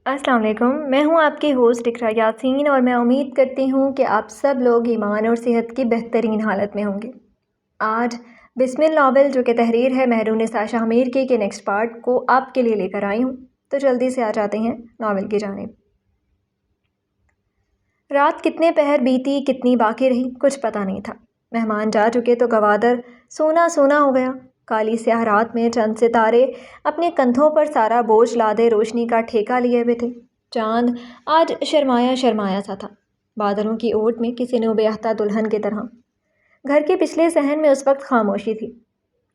السلام علیکم، میں ہوں آپ کی ہوسٹ اقرا یاسین اور میں امید کرتی ہوں کہ آپ سب لوگ ایمان اور صحت کی بہترین حالت میں ہوں گے۔ آج بسم اللہ ناول جو کہ تحریر ہے مہرون نساء شاہ میر کی کے نیکسٹ پارٹ کو آپ کے لیے لے کر آئی ہوں، تو جلدی سے آ جاتے ہیں ناول کی جانب۔ رات کتنے پہر بیتی کتنی باقی رہی کچھ پتہ نہیں تھا۔ مہمان جا چکے تو گوادر سونا سونا ہو گیا۔ کالی سیاہ رات میں چند ستارے اپنے کندھوں پر سارا بوجھ لادے روشنی کا ٹھیکہ لیے ہوئے تھے۔ چاند آج شرمایا شرمایا سا تھا، بادلوں کی اوٹ میں کسی نو بیاہتا دلہن کی طرح۔ گھر کے پچھلے صحن میں اس وقت خاموشی تھی۔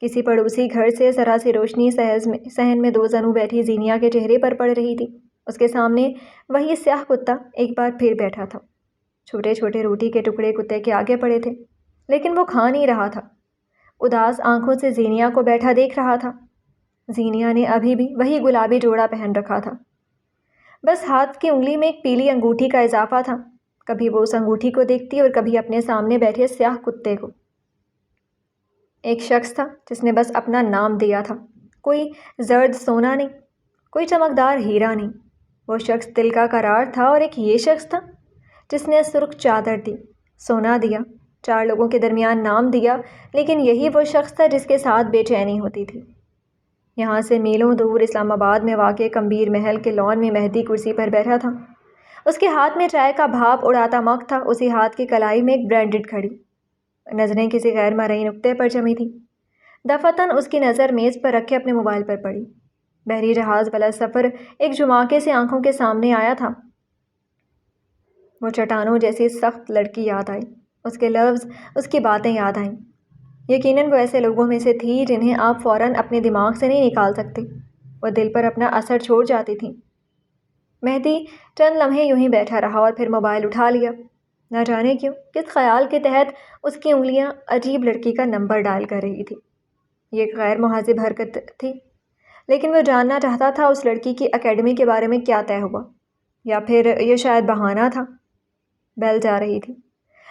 کسی پڑوسی گھر سے ذرا سی روشنی صحن میں دو زنوں بیٹھی زینیا کے چہرے پر پڑ رہی تھی۔ اس کے سامنے وہی سیاہ کتا ایک بار پھر بیٹھا تھا۔ چھوٹے چھوٹے روٹی کے ٹکڑے کتے کے آگے پڑے تھے، لیکن وہ کھا نہیں رہا تھا۔ اداس آنکھوں سے زینیا کو بیٹھا دیکھ رہا تھا۔ زینیا نے ابھی بھی وہی گلابی جوڑا پہن رکھا تھا، بس ہاتھ کی انگلی میں ایک پیلی انگوٹھی کا اضافہ تھا۔ کبھی وہ اس انگوٹھی کو دیکھتی اور کبھی اپنے سامنے بیٹھے سیاہ کتے کو۔ ایک شخص تھا جس نے بس اپنا نام دیا تھا، کوئی زرد سونا نہیں، کوئی چمکدار ہیرا نہیں۔ وہ شخص دل کا قرار تھا، اور ایک یہ شخص تھا جس نے سرخ چادر دی، سونا دیا، 4 لوگوں کے درمیان نام دیا، لیکن یہی وہ شخص تھا جس کے ساتھ بے چینی ہوتی تھی۔ یہاں سے میلوں دور اسلام آباد میں واقع کمبیر محل کے لان میں مہدی کرسی پر بیٹھا تھا۔ اس کے ہاتھ میں چائے کا بھاپ اڑاتا مگ تھا، اسی ہاتھ کی کلائی میں ایک برانڈڈ گھڑی۔ نظریں کسی غیر مرئی نقطے پر جمی تھیں۔ دفعتاً اس کی نظر میز پر رکھے اپنے موبائل پر پڑی۔ بحری جہاز والا سفر ایک جھماکے سے آنکھوں کے سامنے آیا تھا۔ وہ چٹانوں جیسی سخت لڑکی یاد آئی، اس کے لفظ، اس کی باتیں یاد آئیں۔ یقیناً وہ ایسے لوگوں میں سے تھی جنہیں آپ فوراً اپنے دماغ سے نہیں نکال سکتے۔ وہ دل پر اپنا اثر چھوڑ جاتی تھیں۔ مہدی چند لمحے یوں ہی بیٹھا رہا اور پھر موبائل اٹھا لیا۔ نہ جانے کیوں، کس خیال کے تحت اس کی انگلیاں عجیب لڑکی کا نمبر ڈائل کر رہی تھی۔ یہ ایک غیر مہذب حرکت تھی، لیکن وہ جاننا چاہتا تھا اس لڑکی کی اکیڈمی کے بارے میں کیا طے ہوا، یا پھر یہ شاید بہانہ تھا۔ بیل جا رہی تھی،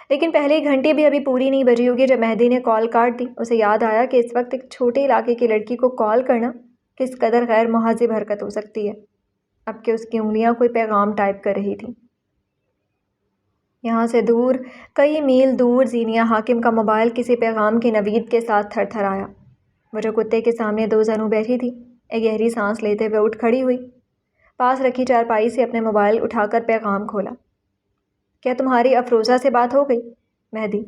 لیکن پہلی گھنٹی بھی ابھی پوری نہیں بجی ہوگی جب مہدی نے کال کاٹ دی۔ اسے یاد آیا کہ اس وقت ایک چھوٹے علاقے کی لڑکی کو کال کرنا کس قدر غیر مہذب حرکت ہو سکتی ہے، اب کہ اس کی انگلیاں کوئی پیغام ٹائپ کر رہی تھیں۔ یہاں سے دور، کئی میل دور، زینیا حاکم کا موبائل کسی پیغام کی نوید کے ساتھ تھر تھر آیا۔ وہ جو کتے کے سامنے 2 زنوں بیٹھی تھی، ایک گہری سانس لیتے ہوئے اٹھ کھڑی ہوئی، پاس رکھی چارپائی سے اپنے موبائل اٹھا کر پیغام کھولا۔ کیا تمہاری افروزہ سے بات ہو گئی؟ مہدی۔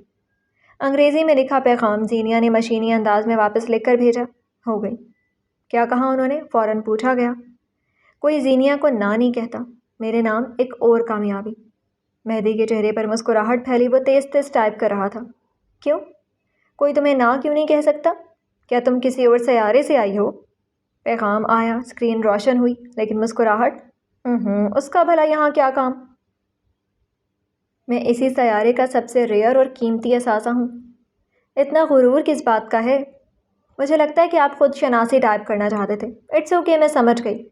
انگریزی میں لکھا پیغام زینیا نے مشینی انداز میں واپس لکھ کر بھیجا۔ ہو گئی۔ کیا کہا انہوں نے؟ فوراً پوچھا گیا۔ کوئی زینیا کو نہ نہیں کہتا، میرے نام ایک اور کامیابی۔ مہدی کے چہرے پر مسکراہٹ پھیلی، وہ تیز تیز ٹائپ کر رہا تھا۔ کیوں؟ کوئی تمہیں نہ کیوں نہیں کہہ سکتا؟ کیا تم کسی اور سیارے سے آئی ہو؟ پیغام آیا، اسکرین روشن ہوئی، لیکن مسکراہٹ، اس کا بھلا یہاں کیا کام؟ میں اسی سیارے کا سب سے ریئر اور قیمتی اثاثہ ہوں۔ اتنا غرور کس بات کا ہے؟ مجھے لگتا ہے کہ آپ خود شناسی ٹائپ کرنا چاہتے تھے۔ اٹس اوکے، میں سمجھ گئی۔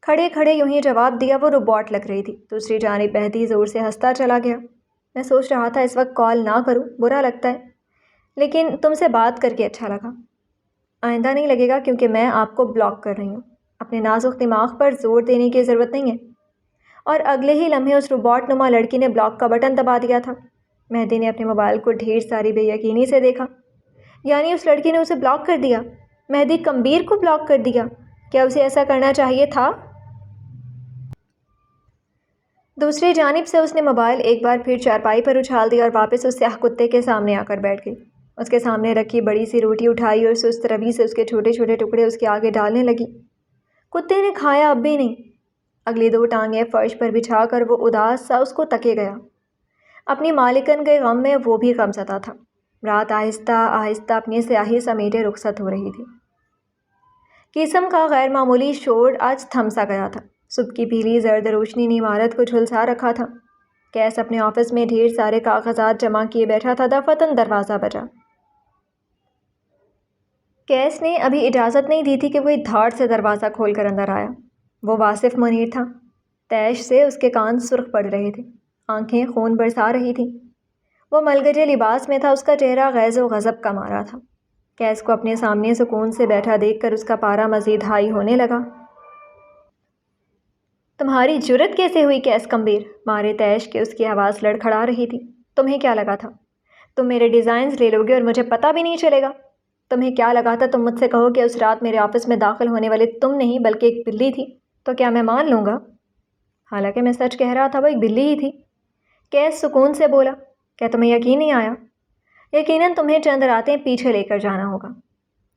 کھڑے کھڑے یوں ہی جواب دیا، وہ روبوٹ لگ رہی تھی۔ دوسری جانب مہدی زور سے ہنستا چلا گیا۔ میں سوچ رہا تھا اس وقت کال نہ کروں، برا لگتا ہے، لیکن تم سے بات کر کے اچھا لگا۔ آئندہ نہیں لگے گا، کیونکہ میں آپ کو بلاک کر رہی ہوں۔ اپنے نازک دماغ پر زور دینے کی ضرورت نہیں ہے۔ اور اگلے ہی لمحے اس روبوٹ نما لڑکی نے بلاک کا بٹن دبا دیا تھا۔ مہدی نے اپنے موبائل کو ڈھیر ساری بے یقینی سے دیکھا۔ یعنی اس لڑکی نے اسے بلاک کر دیا؟ مہدی کمبیر کو بلاک کر دیا؟ کیا اسے ایسا کرنا چاہیے تھا؟ دوسری جانب سے اس نے موبائل ایک بار پھر چارپائی پر اچھال دیا اور واپس اس سیاہ کتے کے سامنے آ کر بیٹھ گئی۔ اس کے سامنے رکھی بڑی سی روٹی اٹھائی اور سست روی سے اس کے چھوٹے چھوٹے ٹکڑے اس کے آگے ڈالنے لگی۔ کتے نے کھایا اب بھی نہیں۔ اگلی 2 ٹانگیں فرش پر بچھا کر وہ اداس سا اس کو تکے گیا۔ اپنی مالکن کے غم میں وہ بھی غم زدہ تھا۔ رات آہستہ آہستہ اپنی سیاہی سمیٹے رخصت ہو رہی تھی۔ قسم کا غیر معمولی شور آج تھم سا گیا تھا۔ صبح کی پیلی زرد روشنی نے عمارت کو جھلسا رکھا تھا۔ کیس اپنے آفس میں ڈھیر سارے کاغذات جمع کیے بیٹھا تھا۔ دفعتاً دروازہ بجا۔ کیس نے ابھی اجازت نہیں دی تھی کہ وہ دھاڑ سے دروازہ کھول کر اندر آیا۔ وہ واصف منیر تھا۔ تیش سے اس کے کان سرخ پڑ رہے تھے، آنکھیں خون برسا رہی تھیں۔ وہ ملگجے لباس میں تھا، اس کا چہرہ غیظ و غضب کا مارا تھا۔ کیس کو اپنے سامنے سکون سے بیٹھا دیکھ کر اس کا پارا مزید ہائی ہونے لگا۔ تمہاری جرت کیسے ہوئی کیس کمبیر؟ مارے تیش کہ اس کی آواز لڑکھڑا رہی تھی۔ تمہیں کیا لگا تھا تم میرے ڈیزائنز لے لو گے اور مجھے پتہ بھی نہیں چلے گا؟ تمہیں کیا لگا تھا تم مجھ سے کہو کہ اس رات میرے آفس میں داخل ہونے والے تم نہیں بلکہ ایک بلی تھی؟ تو کیا میں مان لوں گا؟ حالانکہ میں سچ کہہ رہا تھا، وہ ایک بلی ہی تھی۔ کیس سکون سے بولا۔ کیا تمہیں یقین نہیں آیا؟ یقیناً تمہیں چند راتیں پیچھے لے کر جانا ہوگا۔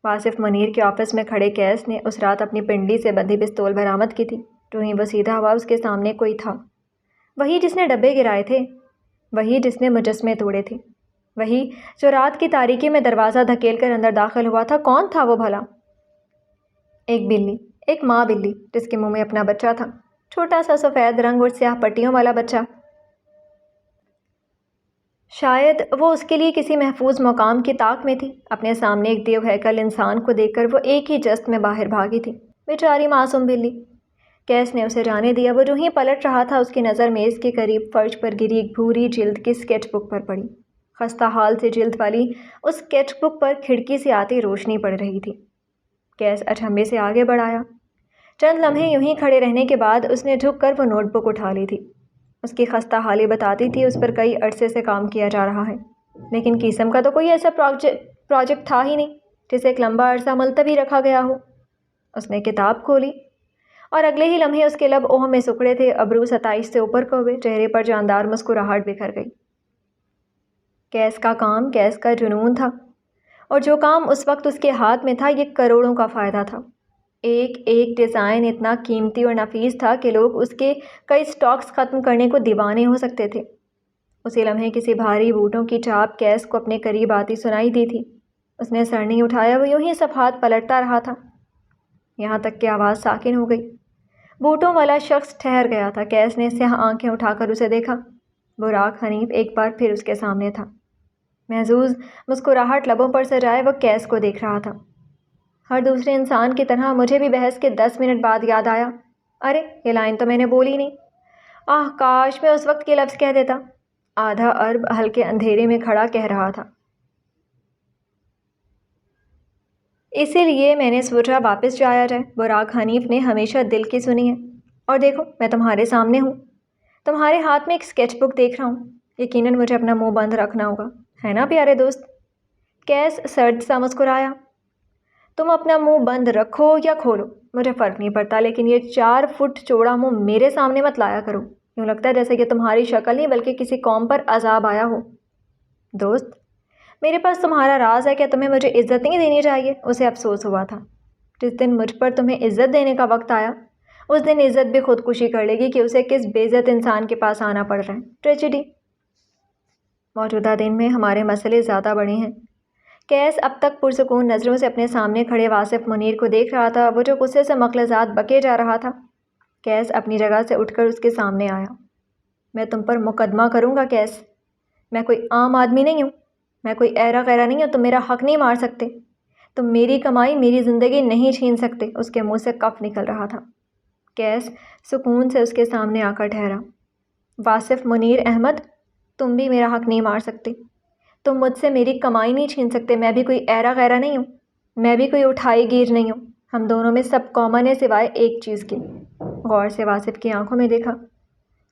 واصف منیر کے آفس میں کھڑے کیس نے اس رات اپنی پنڈلی سے بندھی پستول برآمد کی تھی۔ جو ہی وہ سیدھا ہوا، اس کے سامنے کوئی تھا، وہی جس نے ڈبے گرائے تھے، وہی جس نے مجسمے توڑے تھے، وہی جو رات کی تاریکی میں دروازہ دھکیل کر اندر داخل ہوا تھا۔ کون تھا وہ بھلا؟ ایک بلی، ایک ماں بلی جس کے منہ میں اپنا بچہ تھا، چھوٹا سا سفید رنگ اور سیاہ پٹیوں والا بچہ۔ شاید وہ اس کے لیے کسی محفوظ مقام کی طاق میں تھی۔ اپنے سامنے ایک دیو ہیکل انسان کو دیکھ کر وہ ایک ہی جست میں باہر بھاگی تھی۔ بیچاری معصوم بلی۔ کیس نے اسے جانے دیا۔ وہ جو ہی پلٹ رہا تھا، اس کی نظر میز کے قریب فرش پر گری ایک بھوری جلد کی اسکیچ بک پر پڑی۔ خستہ حال سے جلد والی اس اسکیچ بک پر کھڑکی سے آتی روشنی پڑ رہی تھی۔ کیس اچنبھے سے آگے بڑھایا۔ چند لمحے یوں ہی کھڑے رہنے کے بعد اس نے جھک کر وہ نوٹ بک اٹھا لی تھی۔ اس کی خستہ حالی بتاتی تھی اس پر کئی عرصے سے کام کیا جا رہا ہے، لیکن قسم کا تو کوئی ایسا پروجیکٹ تھا ہی نہیں جسے ایک لمبا عرصہ ملتوی رکھا گیا ہو۔ اس نے کتاب کھولی اور اگلے ہی لمحے اس کے لب اوہ میں سکڑے تھے، ابرو ستائش سے اوپر کو ہوئے، چہرے پر جاندار مسکراہٹ بکھر گئی۔ کیس کا کام کیس کا جنون تھا، اور جو کام اس وقت اس کے ہاتھ میں تھا، یہ کروڑوں کا فائدہ تھا۔ ایک ایک ڈیزائن اتنا قیمتی اور نفیس تھا کہ لوگ اس کے کئی سٹاکس ختم کرنے کو دیوانے ہو سکتے تھے۔ اسی لمحے کسی بھاری بوٹوں کی چاپ کیس کو اپنے قریب آتی سنائی دی تھی۔ اس نے سر نہیں اٹھایا، وہ یوں ہی صفحات پلٹتا رہا تھا، یہاں تک کہ آواز ساکن ہو گئی۔ بوٹوں والا شخص ٹھہر گیا تھا۔ کیس نے سیاہ آنکھیں اٹھا کر اسے دیکھا۔ براق حنیف ایک بار پھر اس کے سامنے تھا۔ محظوظ مسکراہٹ لبوں پر سجائے وہ کیس کو دیکھ رہا تھا۔ ہر دوسرے انسان کی طرح مجھے بھی بحث کے 10 منٹ بعد یاد آیا، ارے یہ لائن تو میں نے بولی نہیں، کاش میں اس وقت یہ لفظ کہہ دیتا۔ آدھا ارب ہلکے اندھیرے میں کھڑا کہہ رہا تھا۔ اسی لیے میں نے سوچا واپس جایا جائے۔ براق حنیف نے ہمیشہ دل کی سنی ہے، اور دیکھو میں تمہارے سامنے ہوں، تمہارے ہاتھ میں ایک اسکیچ بک دیکھ رہا ہوں۔ یقیناً مجھے اپنا منہ بند رکھنا ہوگا، ہے نا پیارے دوست؟ کیس سرد سا مسکرایا۔ تم اپنا منہ بند رکھو یا کھولو مجھے فرق نہیں پڑتا، لیکن یہ 4 فٹ چوڑا منہ میرے سامنے مت لایا کرو، یوں لگتا ہے جیسے کہ تمہاری شکل نہیں بلکہ کسی قوم پر عذاب آیا ہو۔ دوست، میرے پاس تمہارا راز ہے، کیا تمہیں مجھے عزت نہیں دینی چاہیے؟ اسے افسوس ہوا تھا۔ جس دن مجھ پر تمہیں عزت دینے کا وقت آیا، اس دن عزت بھی خودکشی کر لے گی کہ اسے کس بے عزت انسان کے پاس آنا پڑ رہا ہے۔ ٹریجڈی۔ موجودہ دن میں ہمارے مسئلے زیادہ بڑے ہیں۔ کیس اب تک پرسکون نظروں سے اپنے سامنے کھڑے واصف منیر کو دیکھ رہا تھا، وہ جو غصے سے مغلظات بکے جا رہا تھا۔ کیس اپنی جگہ سے اٹھ کر اس کے سامنے آیا۔ میں تم پر مقدمہ کروں گا کیس، میں کوئی عام آدمی نہیں ہوں، میں کوئی ایرا غیرا نہیں ہوں، تم میرا حق نہیں مار سکتے، تم میری کمائی میری زندگی نہیں چھین سکتے۔ اس کے منہ سے کف نکل رہا تھا۔ کیس سکون سے اس کے سامنے آ کر ٹھہرا۔ واصف منیر احمد، تم بھی میرا حق نہیں مار سکتے، تم مجھ سے میری کمائی نہیں چھین سکتے، میں بھی کوئی ایرا غیرا نہیں ہوں، میں بھی کوئی اٹھائی گیر نہیں ہوں، ہم دونوں میں سب کامن ہے سوائے ایک چیز کے۔ غور سے واصف کی آنکھوں میں دیکھا۔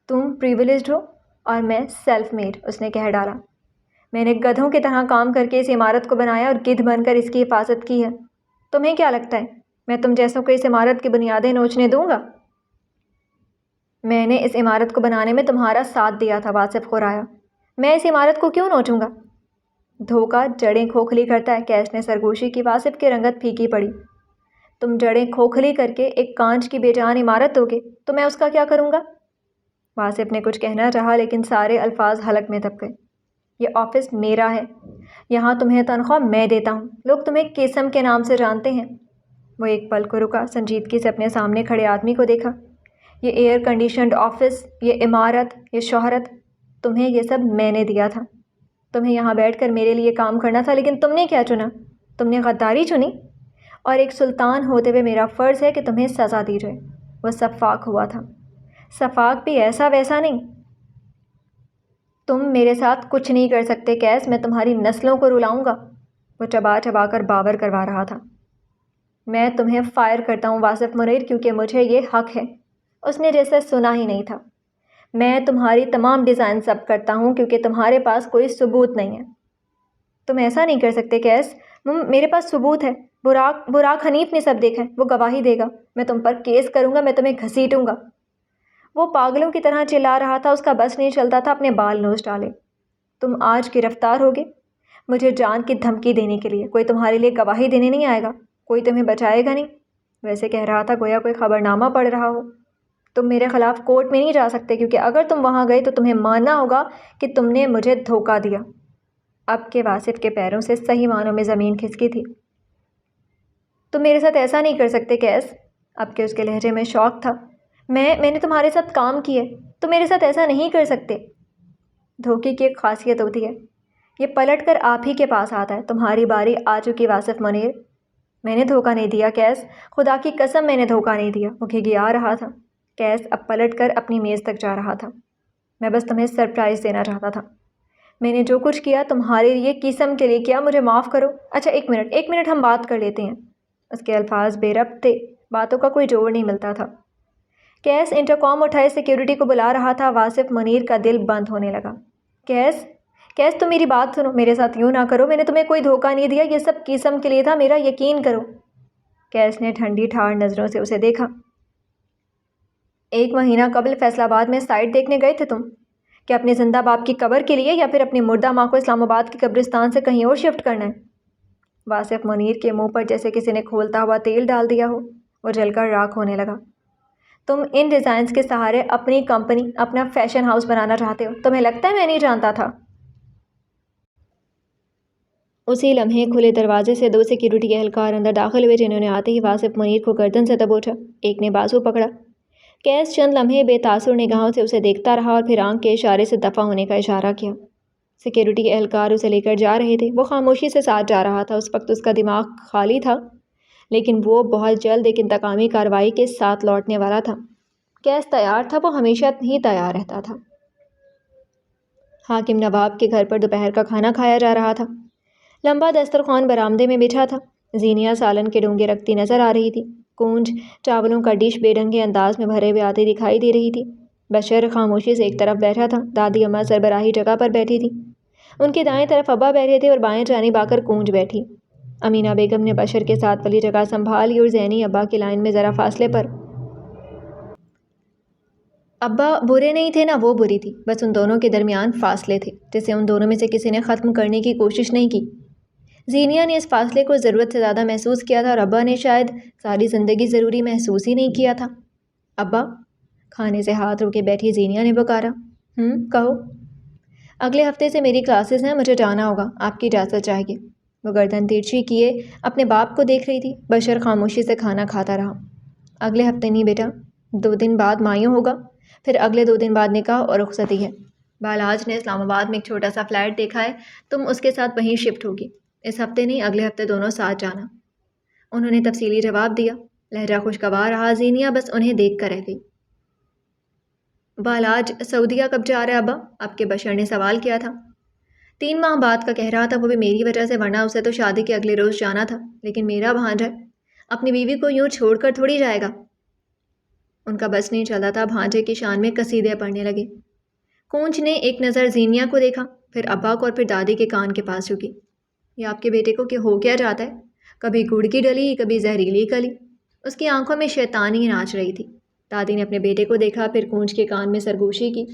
تم پریویلیجڈ ہو اور میں سیلف میڈ، اس نے کہہ ڈالا۔ میں نے گدھوں کی طرح کام کر کے اس عمارت کو بنایا اور گدھ بن کر اس کی حفاظت کی ہے۔ تمہیں کیا لگتا ہے میں تم جیسوں کو اس عمارت کی بنیادیں نوچنے دوں گا؟ میں نے اس عمارت کو بنانے میں تمہارا ساتھ دیا تھا، واصف خرایا، میں اس عمارت کو کیوں نوچوں گا؟ دھوکہ جڑیں کھوکھلی کرتا ہے، کیس نے سرگوشی کی۔ واصف کی رنگت پھیکی پڑی۔ تم جڑیں کھوکھلی کر کے ایک کانچ کی بے جان عمارت دو گے تو میں اس کا کیا کروں گا؟ واصف نے کچھ کہنا چاہا لیکن سارے الفاظ حلق میں دب گئے۔ یہ آفس میرا ہے، یہاں تمہیں تنخواہ میں دیتا ہوں، لوگ تمہیں قسم کے نام سے جانتے ہیں۔ وہ ایک پل کو رکا، سنجیدگی سے اپنے سامنے کھڑے آدمی کو دیکھا۔ یہ ایئر کنڈیشنڈ آفس، یہ عمارت، یہ شہرت، تمہیں یہ سب میں نے دیا تھا، تمہیں یہاں بیٹھ کر میرے لیے کام کرنا تھا، لیکن تم نے کیا چنا؟ تم نے غداری چنی، اور ایک سلطان ہوتے ہوئے میرا فرض ہے کہ تمہیں سزا دی جائے۔ وہ صفاق ہوا تھا، صفاق بھی ایسا ویسا نہیں۔ تم میرے ساتھ کچھ نہیں کر سکتے کیس، میں تمہاری نسلوں کو رلاؤں گا۔ وہ چبا چبا کر باور کروا رہا تھا۔ میں تمہیں فائر کرتا ہوں واصف منیر، کیونکہ مجھے یہ حق ہے۔ اس نے جیسے سنا ہی نہیں تھا۔ میں تمہاری تمام ڈیزائن ضبط کرتا ہوں کیونکہ تمہارے پاس کوئی ثبوت نہیں ہے۔ تم ایسا نہیں کر سکتے کیس، میرے پاس ثبوت ہے۔ براق حنیف نے سب دیکھا ہے، وہ گواہی دے گا۔ میں تم پر کیس کروں گا، میں تمہیں گھسیٹوں گا۔ وہ پاگلوں کی طرح چلا رہا تھا، اس کا بس نہیں چلتا تھا اپنے بال نوچ ڈالے۔ تم آج گرفتار ہوگے مجھے جان کی دھمکی دینے کے لیے۔ کوئی تمہارے لیے گواہی دینے نہیں آئے گا، کوئی تمہیں بچائے گا نہیں۔ ویسے کہہ رہا تھا گویا کوئی خبر نامہ پڑھ رہا ہو۔ تم میرے خلاف کورٹ میں نہیں جا سکتے کیونکہ اگر تم وہاں گئے تو تمہیں ماننا ہوگا کہ تم نے مجھے دھوکہ دیا۔ اب کے واصف کے پیروں سے صحیح معنوں میں زمین کھسکی تھی۔ تم میرے ساتھ ایسا نہیں کر سکتے کیس۔ اب کے اس کے لہجے میں شوق تھا۔ میں نے تمہارے ساتھ کام کی ہے، تم میرے ساتھ ایسا نہیں کر سکتے۔ دھوکے کی ایک خاصیت ہوتی ہے، یہ پلٹ کر آپ ہی کے پاس آتا ہے۔ تمہاری باری آ چکی واصف منیر۔ میں نے دھوکہ نہیں دیا کیس، خدا کی قسم میں نے دھوکہ نہیں دیا۔ وہ گھگھیا رہا تھا۔ کیس اب پلٹ کر اپنی میز تک جا رہا تھا۔ میں بس تمہیں سرپرائز دینا چاہتا تھا۔ میں نے جو کچھ کیا تمہارے لیے قسم کے لیے کیا، مجھے معاف کرو۔ اچھا ایک منٹ ہم بات کر لیتے ہیں۔ اس کے الفاظ بے ربط تھے، باتوں کا کوئی جوڑ نہیں ملتا تھا۔ کیس انٹرکام اٹھائے سیکیورٹی کو بلا رہا تھا۔ واصف منیر کا دل بند ہونے لگا۔ کیس تم میری بات سنو، میرے ساتھ یوں نہ کرو، میں نے تمہیں کوئی دھوکہ نہیں دیا، یہ سب قسم کے لیے تھا، میرا یقین کرو۔ کیس نے ٹھنڈی ٹھاڑ نظروں سے اسے دیکھا۔ 1 مہینہ قبل فیصل آباد میں سائٹ دیکھنے گئے تھے تم؟ کیا اپنے زندہ باپ کی قبر کے لیے یا پھر اپنی مردہ ماں کو اسلام آباد کی قبرستان سے کہیں اور شفٹ کرنا ہے؟ واصف منیر کے منہ پر جیسے کسی نے کھولتا ہوا تیل ڈال دیا ہو، وہ جل کر راکھ ہونے لگا۔ تم ان ڈیزائنز کے سہارے اپنی کمپنی، اپنا فیشن ہاؤس بنانا چاہتے ہو، تمہیں لگتا ہے میں نہیں جانتا تھا؟ اسی لمحے کھلے دروازے سے 2 سیکیورٹی اہلکار اندر داخل ہوئے، جنہوں نے آتے ہی واصف منیر کو گردن سے دبوچا۔ ایک نے بازو پکڑا۔ کیس چند لمحے بے تاثر نگاہوں سے اسے دیکھتا رہا اور پھر آنکھ کے اشارے سے دفع ہونے کا اشارہ کیا۔ سیکیورٹی اہلکار اسے لے کر جا رہے تھے، وہ خاموشی سے ساتھ جا رہا تھا۔ اس وقت اس کا دماغ خالی تھا، لیکن وہ بہت جلد ایک انتقامی کارروائی کے ساتھ لوٹنے والا تھا۔ کیس تیار تھا، وہ ہمیشہ ہی تیار رہتا تھا۔ حاکم نواب کے گھر پر دوپہر کا کھانا کھایا جا رہا تھا۔ لمبا دسترخوان برآمدے میں بچھا تھا۔ زینیہ سالن کے ڈونگے رکھتی نظر آ رہی تھی۔ کونج چاولوں کا ڈش بے ڈھنگے انداز میں بھرے ہوئے آتے دکھائی دے رہی تھی۔ بشر خاموشی سے ایک طرف بیٹھا تھا۔ دادی اماں سربراہی جگہ پر بیٹھی تھی۔ ان کے دائیں طرف ابا بیٹھے تھے اور بائیں جانب آ کر کونج بیٹھی۔ امینہ بیگم نے بشر کے ساتھ والی جگہ سنبھال لی اور زینی ابا کی لائن میں ذرا فاصلے پر۔ ابا برے نہیں تھے نہ وہ بری تھی، بس ان دونوں کے درمیان فاصلے تھے جسے ان دونوں میں سے کسی نے ختم کرنے کی کوشش نہیں کی۔ زینیہ نے اس فاصلے کو ضرورت سے زیادہ محسوس کیا تھا اور ابا نے شاید ساری زندگی ضروری محسوس ہی نہیں کیا تھا۔ ابا، کھانے سے ہاتھ روکے بیٹھی زینیہ نے پکارا۔ کہو۔ اگلے ہفتے سے میری کلاسز ہیں، مجھے جانا ہوگا، آپ کی اجازت چاہیے۔ وہ گردن ترچھی کیے اپنے باپ کو دیکھ رہی تھی۔ بشر خاموشی سے کھانا کھاتا رہا۔ اگلے ہفتے نہیں بیٹا، 2 دن بعد مایوں ہوگا، پھر اگلے 2 دن بعد نکاح اور رخصتی ہے۔ بالاج نے اسلام آباد میں ایک چھوٹا سا فلیٹ دیکھا ہے، تم اس کے ساتھ وہیں شفٹ ہوگی۔ اس ہفتے نہیں، اگلے ہفتے دونوں ساتھ جانا۔ انہوں نے تفصیلی جواب دیا۔ لہجہ خوشگوار رہا۔ زینیہ بس انہیں دیکھ کر رہ گئی۔ بالاج سعودیہ کب جا رہا ہے ابا؟ اب کے بشر نے سوال کیا تھا۔ 3 ماہ بعد کا کہہ رہا تھا، وہ بھی میری وجہ سے، ورنہ اسے تو شادی کے اگلے روز جانا تھا، لیکن میرا بھانجا اپنی بیوی کو یوں چھوڑ کر تھوڑی جائے گا۔ ان کا بس نہیں چلتا تھا، بھانجے کی شان میں قصیدے پڑھنے لگے۔ کونچ نے ایک نظر زینیہ کو دیکھا، پھر ابا کو اور پھر دادی کے کان کے پاس جھکی۔ یہ آپ کے بیٹے کو کہ ہو کیا جاتا ہے؟ کبھی گڑ کی ڈلی، کبھی زہریلی کلی۔ اس کی آنکھوں میں شیطانی ناچ رہی تھی۔ دادی نے اپنے بیٹے کو دیکھا، پھر کونچ کے کان میں سرگوشی کی۔